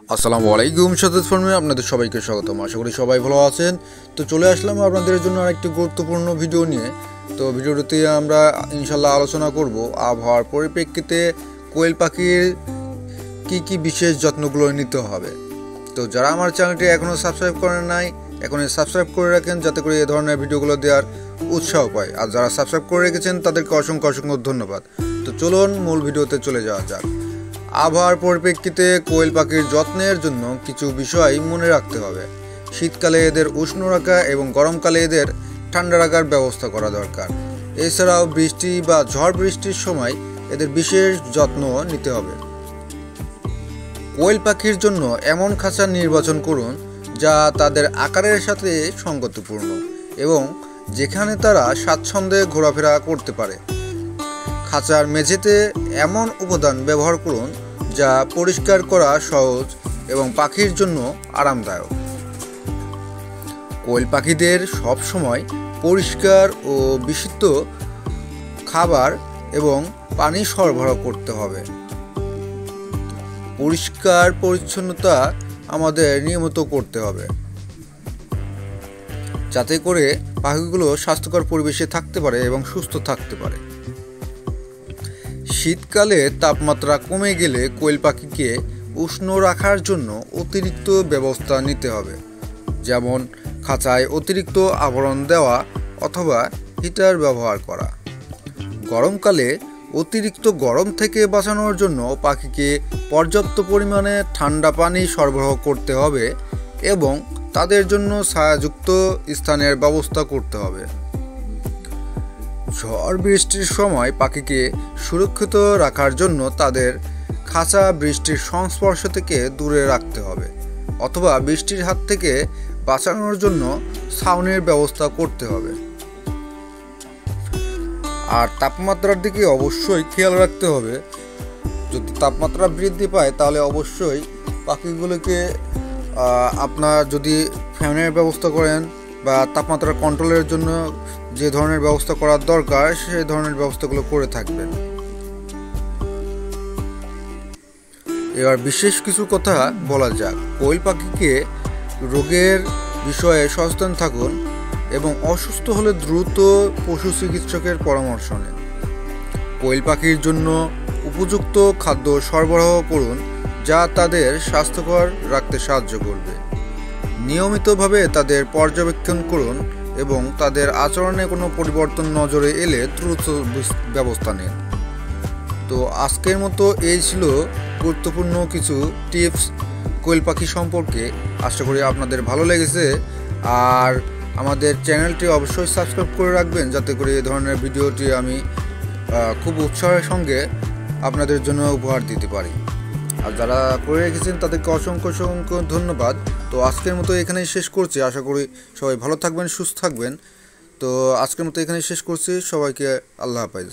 আসসালামু আলাইকুম সতেজ ফার্মে আপনাদের সবাইকে স্বাগতম। আশা করি সবাই ভালো আছেন। তো চলে আসলাম আপনাদের জন্য আরেকটি গুরুত্বপূর্ণ ভিডিও নিয়ে। তো ভিডিওটিতে আমরা ইনশাল্লাহ আলোচনা করব আবহাওয়ার পরিপ্রেক্ষিতে কোয়েল পাখির কি বিশেষ যত্নগুলো নিতে হবে। তো যারা আমার চ্যানেলটি এখনও সাবস্ক্রাইব করেন নাই, এখনই সাবস্ক্রাইব করে রাখেন যাতে করে এই ধরনের ভিডিওগুলো দেওয়ার উৎসাহ পায়। আর যারা সাবস্ক্রাইব করে রেখেছেন তাদেরকে অসংখ্য ধন্যবাদ। তো চলুন মূল ভিডিওতে চলে যাওয়া যাক। আবহাওয়ার পরিপ্রেক্ষিতে কোয়েল পাখির যত্নের জন্য কিছু বিষয় মনে রাখতে হবে। শীতকালে এদের উষ্ণ রাখা এবং গরমকালে এদের ঠান্ডা রাখার ব্যবস্থা করা দরকার। এছাড়াও বৃষ্টি বা ঝড় বৃষ্টির সময় এদের বিশেষ যত্ন নিতে হবে। কোয়েল পাখির জন্য এমন খাঁচা নির্বাচন করুন যা তাদের আকারের সাথে সঙ্গতিপূর্ণ এবং যেখানে তারা স্বাচ্ছন্দ্যে ঘোরাফেরা করতে পারে। খাঁচার মেঝেতে এমন উপাদান ব্যবহার করুন যা পরিষ্কার করা সহজ এবং পাখির জন্য আরামদায়ক। কোয়েল পাখিদের সবসময় পরিষ্কার ও বিশুদ্ধ খাবার এবং পানি সরবরাহ করতে হবে। পরিষ্কার পরিচ্ছন্নতা আমাদের নিয়মিত করতে হবে যাতে করে পাখিগুলো স্বাস্থ্যকর পরিবেশে থাকতে পারে এবং সুস্থ থাকতে পারে। শীতকালে তাপমাত্রা কমে গেলে কোয়েল পাখিকে উষ্ণ রাখার জন্য অতিরিক্ত ব্যবস্থা নিতে হবে, যেমন খাঁচায় অতিরিক্ত আবরণ দেওয়া অথবা হিটার ব্যবহার করা। গরমকালে অতিরিক্ত গরম থেকে বাঁচানোর জন্য পাখিকে পর্যাপ্ত পরিমাণে ঠান্ডা পানি সরবরাহ করতে হবে এবং তাদের জন্য ছায়াযুক্ত স্থানের ব্যবস্থা করতে হবে। ঝড় বৃষ্টির সময় পাখিকে সুরক্ষিত রাখার জন্য তাদের খাঁচা বৃষ্টির সংস্পর্শ থেকে দূরে রাখতে হবে অথবা বৃষ্টির হাত থেকে বাঁচানোর জন্য ছাউনির ব্যবস্থা করতে হবে। আর তাপমাত্রার দিকে অবশ্যই খেয়াল রাখতে হবে। যদি তাপমাত্রা বৃদ্ধি পায় তাহলে অবশ্যই পাখিগুলোকে আপনার যদি ফ্যানের ব্যবস্থা করেন বা তাপমাত্রা কন্ট্রোলের জন্য যে ধরনের ব্যবস্থা করার দরকার সেই ধরনের ব্যবস্থাগুলো করে থাকবেন। এবার বিশেষ কিছু কথা বলা যাক। কোয়েল পাখিকে রোগের বিষয়ে সচেতন থাকুন এবং অসুস্থ হলে দ্রুত পশু চিকিৎসকের পরামর্শ নিন। কোয়েল পাখির জন্য উপযুক্ত খাদ্য সরবরাহ করুন যা তাদের স্বাস্থ্যকর রাখতে সাহায্য করবে। নিয়মিতভাবে তাদের পর্যবেক্ষণ করুন এবং তাদের আচরণে কোনো পরিবর্তন নজরে এলে দ্রুত ব্যবস্থা নিন। তো আজকের মতো এই ছিল গুরুত্বপূর্ণ কিছু টিপস কোয়েল পাখি সম্পর্কে। আশা করি আপনাদের ভালো লেগেছে। আর আমাদের চ্যানেলটি অবশ্যই সাবস্ক্রাইব করে রাখবেন যাতে করে এই ধরনের ভিডিওটি আমি খুব উৎসাহের সঙ্গে আপনাদের জন্য উপহার দিতে পারি। আর যারা করে রেখেছেন তাদেরকে অসংখ্য ধন্যবাদ। তো আজকের মতো এখানেই শেষ করছি। আশা করি সবাই ভালো থাকবেন, সুস্থ থাকবেন। তো আজকের মতো এখানেই শেষ করছি। সবাইকে আল্লাহ হাফেজ।